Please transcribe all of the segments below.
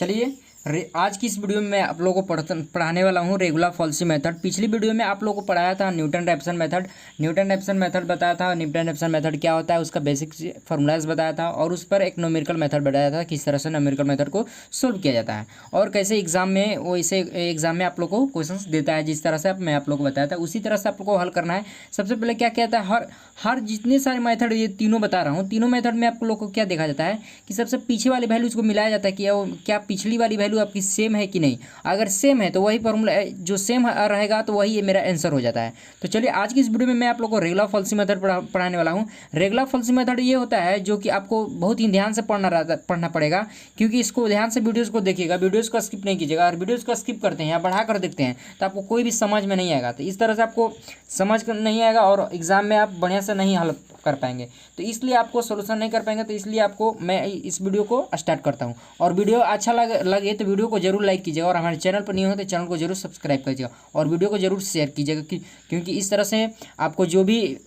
चलिए आज की इस वीडियो में मैं आप लोगों को पढ़ाने वाला हूँ रेगुलर फॉल्सी मेथड। पिछली वीडियो में आप लोगों को पढ़ाया था Newton Raphson method. Newton Raphson method बताया था, न्यूटन रैप्सन मेथड क्या होता है, उसका बेसिक फार्मूलाज बताया था और उस पर एक न्यूमेरिकल मेथड बताया था, किस तरह से न्यूमेरिकल मेथड को सोल्व किया जाता है और कैसे एग्जाम में वो इसे एग्जाम में आप लोग को क्वेश्चन देता है। जिस तरह से मैं आप लोग को बताया था उसी तरह से आप लोग को हल करना है। सबसे पहले क्या कहता है, हर जितने सारे मेथड ये तीनों बता रहा हूँ, तीनों मेथड में आप लोग को क्या देखा जाता है कि सबसे पीछे वाली वैल्यूज को मिलाया जाता है कि क्या पिछली वाली वैल्यू आपकी सेम है कि नहीं। अगर सेम है तो वही फॉर्मूला जो सेम रहेगा तो वही मेरा आंसर हो जाता है। तो चलिए आज की इस वीडियो में मैं आप लोग को रेगुलर फॉल्सी मेथड पढ़ाने वाला हूँ। रेगुलर फॉल्सी मेथड ये होता है जो कि आपको बहुत ही ध्यान से पढ़ना पड़ेगा, क्योंकि इसको ध्यान से वीडियोस को देखिएगा, वीडियोस को स्किप नहीं कीजिएगा। और वीडियोस को स्किप करते हैं या बढ़ा कर देखते हैं तो आपको कोई भी समझ में नहीं आएगा। तो इस तरह से आपको समझ नहीं आएगा और एग्जाम में आप बढ़िया से नहीं हल कर पाएंगे, तो इसलिए आपको सोल्यूशन नहीं कर पाएंगे। तो इसलिए आपको मैं इस वीडियो को स्टार्ट करता हूं। और वीडियो अच्छा लगे तो वीडियो को जरूर लाइक कीजिएगा और हमारे चैनल पर नहीं हो तो चैनल को जरूर सब्सक्राइब कीजिएगा और वीडियो को जरूर शेयर कीजिएगा, क्योंकि इस तरह से आपको जो भी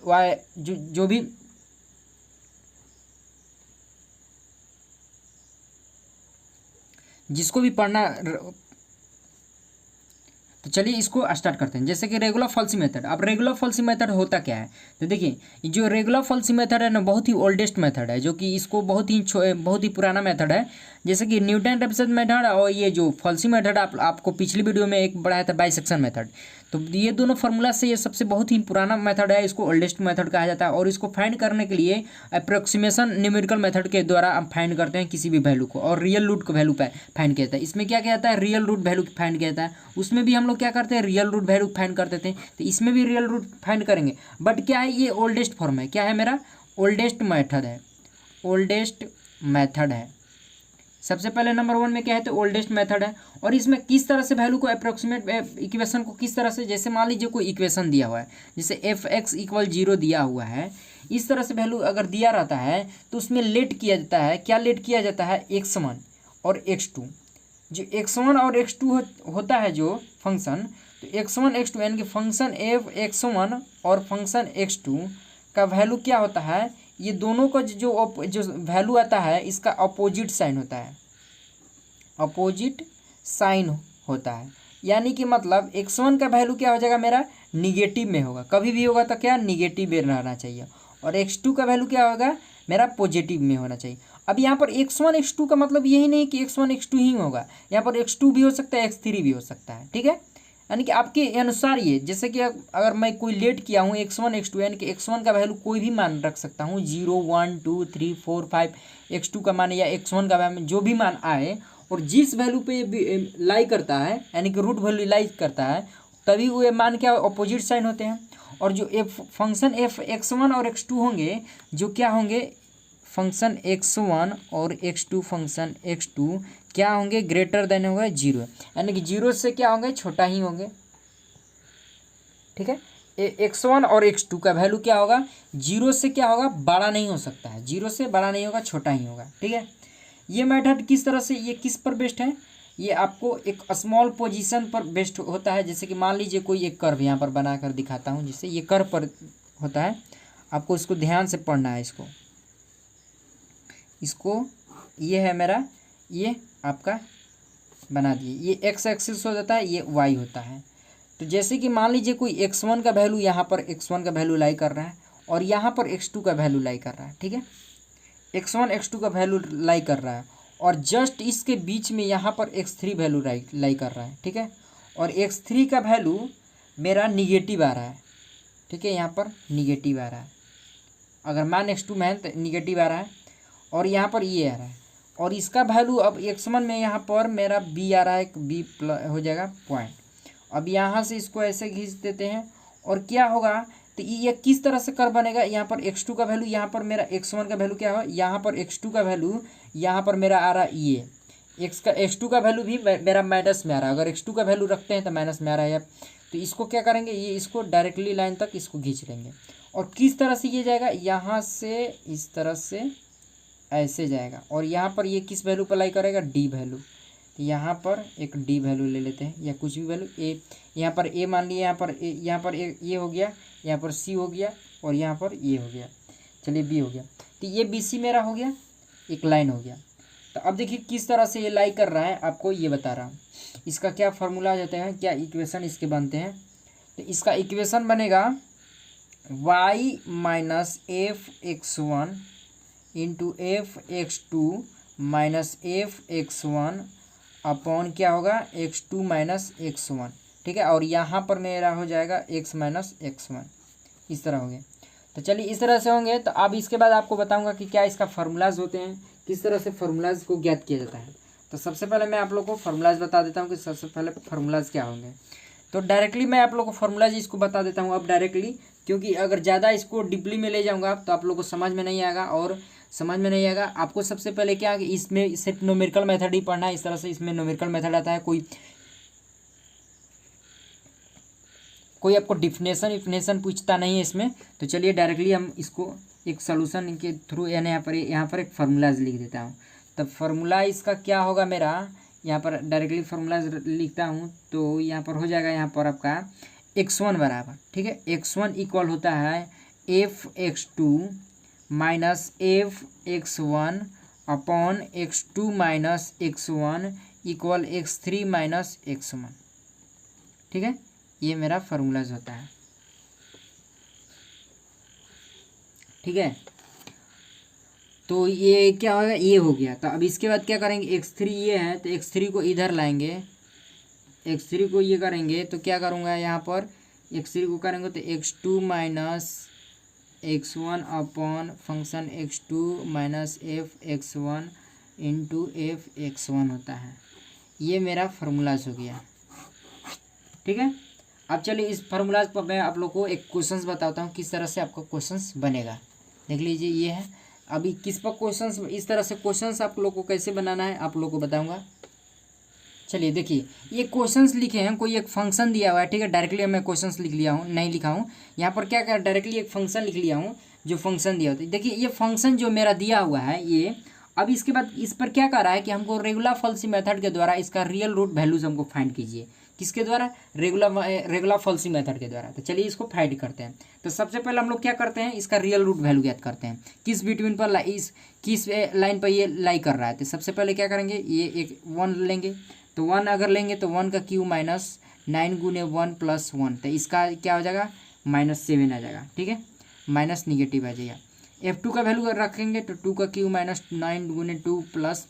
जिसको भी पढ़ना। तो चलिए इसको स्टार्ट करते हैं। जैसे कि रेगुलर फॉल्सी मेथड। अब रेगुलर फॉल्सी मेथड होता क्या है, तो देखिए जो रेगुलर फॉल्सी मेथड है ना, बहुत ही ओल्डेस्ट मेथड है, जो कि इसको बहुत ही पुराना मेथड है। जैसे कि न्यूटन रैप्सन मेथड और ये जो फॉल्सी मेथड आपको पिछली वीडियो में एक बढ़ाया था बाइसेक्शन मेथड। तो ये दोनों फार्मूला से ये सबसे बहुत ही पुराना मेथड है, इसको ओल्डेस्ट मेथड कहा जाता है। और इसको फाइंड करने के लिए अप्रोक्सीमेशन न्यूमेरिकल मेथड के द्वारा हम फाइंड करते हैं किसी भी वैल्यू को, और रियल रूट को वैल्यू फाइंड किया जाता है। इसमें क्या कहता है, रियल रूट वैल्यू फाइंड किया जाता है। उसमें भी हम लोग क्या करते हैं, रियल रूट वैल्यू फाइंड करते थे, तो इसमें भी रियल रूट फाइंड करेंगे। बट क्या है, ये ओल्डेस्ट फॉर्म है, क्या है मेरा ओल्डेस्ट मेथड है, ओल्डेस्ट मेथड है। सबसे पहले नंबर 1 में क्या है, तो ओल्डेस्ट मेथड है। और इसमें किस तरह से वैल्यू को अप्रोक्सीमेट इक्वेशन को किस तरह से, जैसे मान लीजिए कोई इक्वेशन दिया हुआ है, जैसे fx = 0 दिया हुआ है, इस तरह से वैल्यू अगर दिया रहता है तो उसमें लेट किया जाता है। क्या लेट किया जाता है, x1 और x2। जो x1 और x2 होता है जो फंक्शन, तो x1 x2 यानी कि फंक्शन f(x1) और फंक्शन x2 का वैल्यू क्या होता है, ये दोनों का जो वैल्यू आता है इसका अपोजिट साइन होता है, अपोजिट साइन होता है। यानी कि मतलब x1 का वैल्यू क्या हो जाएगा, मेरा निगेटिव में होगा, कभी भी होगा तो क्या निगेटिव में रहना चाहिए। और x2 का वैल्यू क्या होगा, मेरा पॉजिटिव में होना चाहिए। अब यहाँ पर x1 x2 का मतलब यही नहीं कि x1 x2 ही होगा, यहाँ पर x2 भी हो सकता है, x3 भी हो सकता है, ठीक है। यानी कि आपके अनुसार ये, जैसे कि अगर मैं कोई लेट किया हूँ x1 x2, यानी कि x1 का वैल्यू कोई भी मान रख सकता हूँ, 0 1 2 3 4 5, x2 का मान या x1 का मान जो भी मान आए, और जिस वैल्यू पे लाई करता है यानी कि रूट वैल्यू लाई करता है, तभी वो मान क्या अपोजिट साइन होते हैं। और जो फंक्शन f(x1) और x2 होंगे, जो क्या होंगे, फंक्शन x1 और x2, फंक्शन x2 क्या होंगे, ग्रेटर देन होगा 0, यानी कि 0 से क्या होंगे, छोटा ही होंगे, ठीक है। x1 और x2 का वैल्यू क्या होगा, 0 से क्या होगा, बड़ा नहीं हो सकता है, 0 से बड़ा नहीं होगा, छोटा ही होगा, ठीक है। ये मेथड किस तरह से, ये किस पर बेस्ड है, ये आपको एक स्मॉल पोजीशन पर बेस्ड होता है। जैसे कि मान लीजिए कोई एक कर्व यहाँ पर बना कर दिखाता हूँ, जिससे ये कर्व पर होता है, आपको इसको ध्यान से पढ़ना है। इसको ये है मेरा, ये आपका बना दिए, ये x एक्सिस हो जाता है, ये y होता है। तो जैसे कि मान लीजिए कोई x1 का वैल्यू यहाँ पर x1 का वैल्यू लाई कर रहा है और यहाँ पर x2 का वैल्यू लाई कर रहा है, ठीक है। x1 x2 का वैल्यू लाई कर रहा है और जस्ट इसके बीच में यहाँ पर x3 वैल्यू लाई कर रहा है, ठीक है। और x3 का वैल्यू मेरा निगेटिव आ रहा है, ठीक है, यहाँ पर निगेटिव आ रहा है। अगर मान x2 में है तो निगेटिव आ रहा है, और यहाँ पर ये आ रहा है। और इसका वैल्यू अब x1 में यहाँ पर मेरा b आ रहा है, b प्लस हो जाएगा पॉइंट। अब यहाँ से इसको ऐसे खींच देते हैं और क्या होगा, तो ये किस तरह से कर्व बनेगा, यहाँ पर x2 का वैल्यू, यहाँ पर मेरा x1 का वैल्यू क्या होगा, यहाँ पर x2 का वैल्यू, यहाँ पर मेरा आ रहा है ये x2 का वैल्यू भी मेरा माइनस में आ रहा है। अगर x2 का वैल्यू रखते हैं तो माइनस में आ रहा है, तो इसको क्या करेंगे, ये इसको डायरेक्टली लाइन तक इसको खींच लेंगे। और किस तरह से ये जाएगा, यहाँ से इस तरह से ऐसे जाएगा, और यहाँ पर ये किस वैल्यू पर लाई करेगा, डी वैल्यू। तो यहाँ पर एक डी वैल्यू ले लेते हैं, या कुछ भी वैल्यू, ए, यहाँ पर ए मान लिया, यहाँ पर ये हो गया, यहाँ पर सी हो गया, और यहाँ पर ये हो गया, चलिए बी हो गया। तो ये बी सी मेरा हो गया, एक लाइन हो गया। तो अब देखिए किस तरह से ये लाई कर रहा है, आपको ये बता रहा हूँ। इसका क्या फार्मूला आ जाते हैं, क्या इक्वेशन इसके बनते हैं। तो इसका इक्वेशन बनेगा y minus f x one into f x two minus f x one upon क्या होगा x two minus x one, ठीक है। और यहाँ पर मेरा हो जाएगा एक्स माइनस एक्स वन, इस तरह हो गया। तो चलिए इस तरह से होंगे। तो अब इसके बाद आपको बताऊंगा कि क्या इसका फार्मूलाज होते हैं, किस तरह से फार्मूलाज को ज्ञात किया जाता है। तो सबसे पहले मैं आप लोग को फार्मूलाज बता देता हूँ कि सबसे पहले फार्मूलाज क्या होंगे। तो डायरेक्टली मैं आप लोग को फार्मूलाज इसको बता देता हूँ अब डायरेक्टली, क्योंकि अगर ज़्यादा इसको डीपली में ले जाऊँगा तो आप लोग को समझ में नहीं आएगा। और समझ में नहीं आएगा आपको सबसे पहले क्या कि इसमें सिर्फ न्यूमेरिकल मेथड ही पढ़ना है। इस तरह से इसमें न्यूमेरिकल मेथड आता है, कोई आपको डिफिनेशन पूछता नहीं है इसमें। तो चलिए डायरेक्टली हम इसको एक सॉल्यूशन के थ्रू यानी यहाँ पर एक फार्मूलाज लिख देता हूँ। तब फार्मूला इसका क्या होगा मेरा, यहाँ पर डायरेक्टली फार्मूलाज लिखता हूँ। तो यहाँ पर हो जाएगा यहाँ पर आपका x1 बराबर, ठीक है, x1 इक्वल होता है f x two minus f x one upon x two minus x one equal x three minus x one, ठीक है। ये मेरा फार्मूलाज होता है, ठीक है। तो ये क्या होगा, ये हो गया। तो अब इसके बाद क्या करेंगे, एक्स थ्री ये है तो एक्स थ्री को इधर लाएंगे, एक्स थ्री को ये करेंगे तो क्या करूँगा यहाँ पर एक्स थ्री को करेंगे तो x two minus x one upon function x two minus f x one into f x one होता है। ये मेरा फार्मूलाज हो गया, ठीक है। अब चलिए इस फार्मूलाज पर मैं आप लोग को एक क्वेश्चंस बताता हूँ किस तरह से आपका क्वेश्चंस बनेगा। देख लीजिए ये है, अभी किस पर क्वेश्चंस, इस तरह से क्वेश्चंस आप लोग को कैसे बनाना है आप लोग को बताऊंगा। चलिए देखिए ये क्वेश्चंस लिखे हैं, कोई एक फंक्शन दिया हुआ है, ठीक है। डायरेक्टली मैं क्वेश्चंस लिख लिया हूँ, नहीं लिखा हूँ यहाँ पर, क्या क्या डायरेक्टली एक फंक्शन लिख लिया हूँ जो फंक्शन दिया होता है। देखिए ये फंक्शन जो मेरा दिया हुआ है ये, अब इसके बाद इस पर क्या कर रहा है कि हमको रेगुलर फॉल्सी मेथड के द्वारा इसका रियल रूट वैल्यूज हमको फाइंड कीजिए। किसके द्वारा, रेगुलर फॉल्सी मेथड के द्वारा। तो चलिए इसको फाइंड करते हैं। तो सबसे पहले हम लोग क्या करते हैं, इसका रियल रूट वैल्यू ज्ञात करते हैं, किस बिटवीन पर किस लाइन पर ये लाई कर रहा है। तो सबसे पहले क्या करेंगे, ये एक वन लेंगे। तो वन अगर लेंगे तो वन का क्यू माइनस नाइन गुने वन प्लस वन, तो इसका क्या हो जाएगा -7 आ जाएगा, ठीक है, माइनस निगेटिव आ जाएगा। F2 का वैल्यू रखेंगे तो 2 का क्यू माइनस 9 गुने 2 प्लस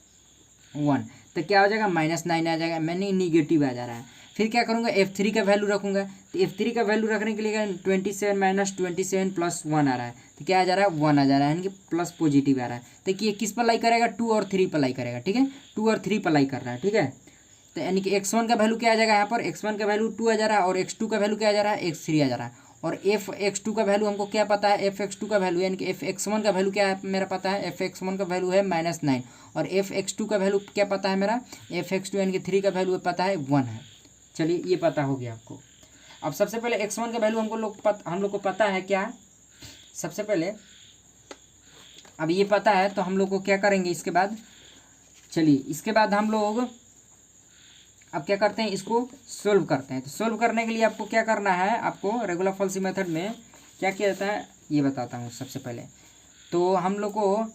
1, तो क्या हो जाएगा -9 आ जाएगा, मैंने निगेटिव आ जा रहा है। फिर क्या करूँगा, F3 का वैल्यू रखूँगा। तो F3 का वैल्यू रखने के लिए 27 माइनस 27 प्लस 1 आ रहा है, तो क्या आ जा रहा है 1 आ जा रहा है, यानी कि प्लस पॉजिटिव आ रहा है। तो ये किस पर लाई करेगा, 2 और 3 पर लाई करेगा, ठीक है, 2 और 3 पर लाई कर रहा है, ठीक है। तो यानी कि x1 का वैल्यू क्या आ जाएगा, यहाँ पर x1 का वैल्यू 2 आ जा रहा है और x2 का वैल्यू क्या आ जा रहा है, x3 आ जा रहा है। और एफ एक्स टू का वैल्यू हमको क्या पता है, एफ एक्स टू का वैल्यू यानी कि एफ एक्स वन का वैल्यू क्या है मेरा पता है, एफ एक्स वन का वैल्यू है -9 और एफ एक्स टू का वैल्यू क्या पता है मेरा, एफ एक्स टू यानी कि 3 का वैल्यू पता है 1 है। चलिए ये पता हो गया आपको। अब सबसे पहले x1 का वैल्यू हम लोग को पता है क्या, सबसे पहले अब ये पता है तो हम लोग को क्या करेंगे इसके बाद, चलिए इसके बाद हम लोग अब क्या करते हैं, इसको सोल्व करते हैं। तो सोल्व करने के लिए आपको क्या करना है, आपको रेगुलर फॉल्सी मेथड में क्या किया जाता है ये बताता हूँ। सबसे पहले तो हम लोग को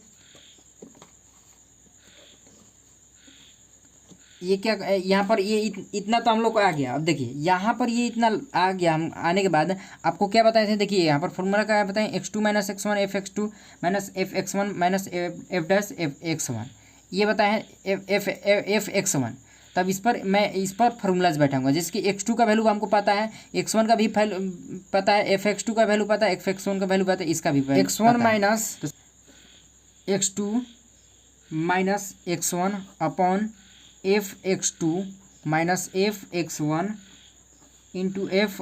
ये क्या, यहाँ पर ये इतना तो हम लोग को आ गया। अब देखिए यहाँ पर ये इतना आ गया, हम आने के बाद आपको क्या बताए थे, देखिए यहाँ पर फॉर्मूला क्या बताएं, x2 minus x1 f x two minus f x one minus f dash f x one, ये बताए हैं एफ एक्स वन। तब मैं इस पर फार्मूलाज बैठाऊंगा, जैसे कि x2 का वैल्यू हमको पता है, x1 का भी पता है, एफ एक्स टू का वैल्यू पता है, एफ एक्स वन का वैल्यू पता है, इसका भी x1 minus x2 minus x1 upon f x two minus f x one into f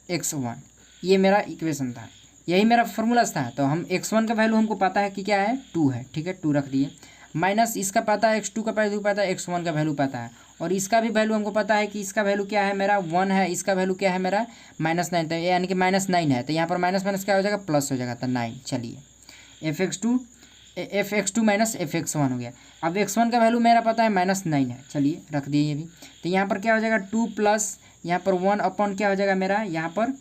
x one, ये मेरा इक्वेशन था, यही मेरा फार्मूला था। तो हम x1 का वैल्यू हमको पता है कि क्या है 2 है, ठीक है 2 रख दिए, माइनस इसका पता है x2 का वैल्यू पता है, x1 का वैल्यू पता है, और इसका भी वैल्यू हमको पता है कि इसका वैल्यू क्या है मेरा 1 है, इसका वैल्यू क्या है मेरा -9, तो यानी कि -9 है, तो यहाँ पर माइनस माइनस क्या हो जाएगा प्लस हो जाएगा, तो 9। चलिए f x two minus f x one हो गया। अब x1 का वैल्यू मेरा पता है -9 है, चलिए रख दिए ये भी। तो यहाँ पर क्या हो जाएगा 2 प्लस यहाँ पर 1 अपॉन क्या हो जाएगा मेरा यहाँ पर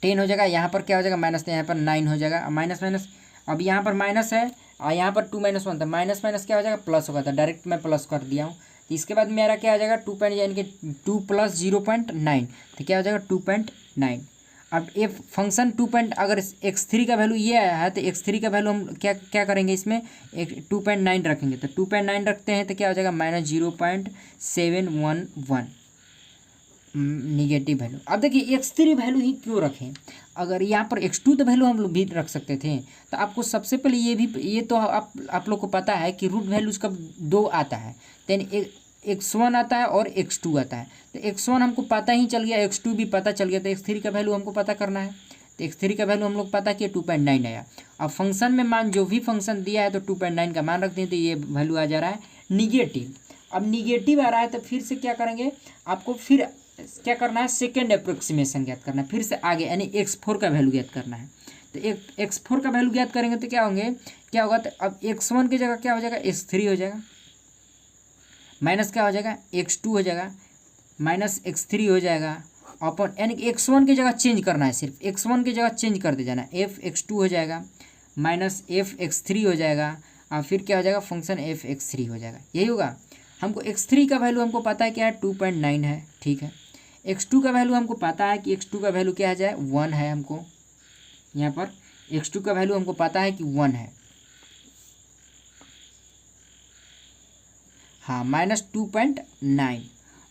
10 हो जाएगा, यहाँ पर क्या हो जाएगा माइनस, यहाँ पर 9 हो जाएगा, माइनस माइनस अब यहाँ पर माइनस है यहाँ पर 2 - 1 था, माइनस माइनस क्या हो जाएगा प्लस होगा, था डायरेक्ट मैं प्लस कर दिया हूँ। तो इसके बाद मेरा क्या आ जाएगा 2 पॉइंट यानी कि 2 + 0.9, तो क्या हो जाएगा 2.9। अब ये फंक्शन अगर x3 का वैल्यू ये आया है तो x3 का वैल्यू हम क्या क्या करेंगे इसमें एक 2.9 रखेंगे, तो 2.9 रखते हैं तो क्या हो जाएगा -0.711 निगेटिव वैल्यू। अब देखिए x3 वैल्यू ही क्यों रखें, अगर यहाँ पर x2 तो वैल्यू हम लोग भी रख सकते थे। तो आपको सबसे पहले ये तो आप लोग को पता है कि रूट वैल्यूज का 2 आता है, देन x1 आता है और x2 आता है। तो x1 हमको पता ही चल गया, x2 भी पता चल गया, तो x3 का वैल्यू हमको पता करना है। तो x3 का वैल्यू हम लोग पता किया 2.9 आया। अब फंक्शन में मान जो भी फंक्शन दिया है तो 2.9 का मान रखते हैं, तो ये वैल्यू आ जा रहा है निगेटिव। अब निगेटिव आ रहा है तो फिर से क्या करेंगे, आपको फिर क्या करना है सेकेंड अप्रोक्सीमेशन ज्ञात करना है, फिर से आगे यानी x4 का वैल्यू ज्ञात करना है। तो x4 का वैल्यू ज्ञात करेंगे तो क्या होगा, तो अब x1 की जगह क्या हो जाएगा x3 हो जाएगा, माइनस क्या हो जाएगा x2 हो जाएगा, माइनस x3 हो जाएगा अपन, यानी कि x1 की जगह चेंज करना है, सिर्फ x1 की जगह चेंज कर दे जाना, f(x2) हो जाएगा माइनस f(x3) हो जाएगा, और फिर क्या हो जाएगा फंक्शन f(x3) हो जाएगा। यही होगा। हमको x3 का वैल्यू हमको पता है क्या है 2.9 है, ठीक है। x2 का वैल्यू हमको पता है कि x2 का वैल्यू क्या आ जाए 1 है, हमको यहाँ पर x2 का वैल्यू हमको पता है कि 1 है, हाँ -2.9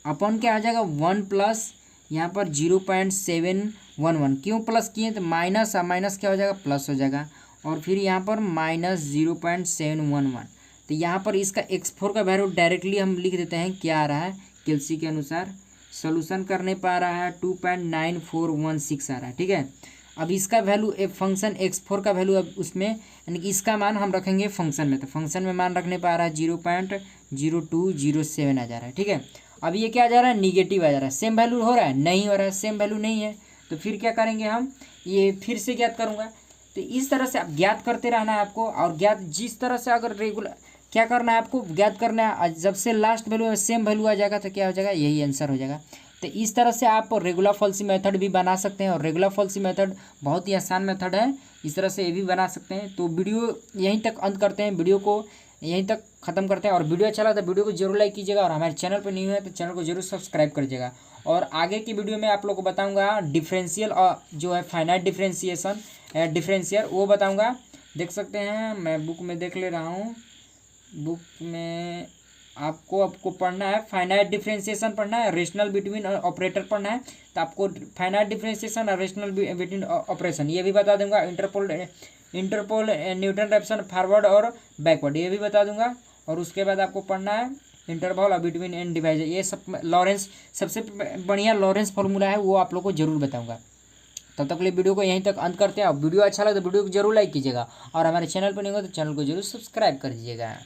अपन क्या आ जाएगा 1 प्लस यहाँ पर 0.711, क्यों प्लस किए तो माइनस माइनस क्या हो जाएगा प्लस हो जाएगा, और फिर यहाँ पर -0.711। तो यहाँ पर इसका x4 का वैल्यू डायरेक्टली हम लिख देते हैं, क्या आ रहा है केल्सी के अनुसार सोल्यूशन करने पा रहा है 2.9416 आ रहा है, ठीक है। अब इसका वैल्यू फंक्शन x4 का वैल्यू अब उसमें यानी कि इसका मान हम रखेंगे फंक्शन में, तो फंक्शन में मान रखने पा रहा है 0.0207 आ जा रहा है, ठीक है। अब ये क्या आ जा रहा है निगेटिव आ जा रहा है, सेम वैल्यू हो रहा है नहीं हो रहा है, सेम वैल्यू नहीं है, तो फिर क्या करेंगे हम ये फिर से ज्ञात करूँगा। तो इस तरह से आप ज्ञात करते रहना है आपको, और ज्ञात जिस तरह से अगर रेगुलर क्या करना है आपको ज्ञात करना है, जब से लास्ट वैल्यू में सेम वैल्यू आ जाएगा तो क्या हो जाएगा यही आंसर हो जाएगा। तो इस तरह से आप रेगुलर फॉल्सी मेथड भी बना सकते हैं, और रेगुलर फॉल्सी मेथड बहुत ही आसान मेथड है, इस तरह से ये भी बना सकते हैं। तो वीडियो यहीं तक अंत करते हैं, वीडियो को यहीं तक ख़त्म करते हैं, और वीडियो अच्छा लगा तो वीडियो को जरूर लाइक कीजिएगा, और हमारे चैनल पर न्यू है तो चैनल को जरूर सब्सक्राइब करिएगा। और आगे की वीडियो में आप लोग को बताऊँगा डिफरेंशियल और जो है फाइनाइट डिफरेंशियर वो बताऊँगा। देख सकते हैं, मैं बुक में देख ले रहा हूँ, बुक में आपको पढ़ना है फाइनाइट डिफरेंशिएशन पढ़ना है, रेशनल बिटवीन ऑपरेटर पढ़ना है। तो आपको फाइनाइट डिफरेंशिएशन और रेशनल बिटवीन ऑपरेशन ये भी बता दूंगा, इंटरपोल न्यूटन रैप्सन फॉरवर्ड और बैकवर्ड ये भी बता दूंगा। और उसके बाद आपको पढ़ना है इंटरवल और बिटवीन एन डिवाइजर, ये सब लॉरेंस सबसे बढ़िया लॉरेंस फार्मूला है वो आप लोग को जरूर बताऊँगा। तब तक के लिए वीडियो को यहीं तक अंत करते हैं, और वीडियो अच्छा लगे तो वीडियो को जरूर लाइक कीजिएगा, और हमारे चैनल पर नहीं हो तो चैनल को जरूर सब्सक्राइब कर दीजिएगा।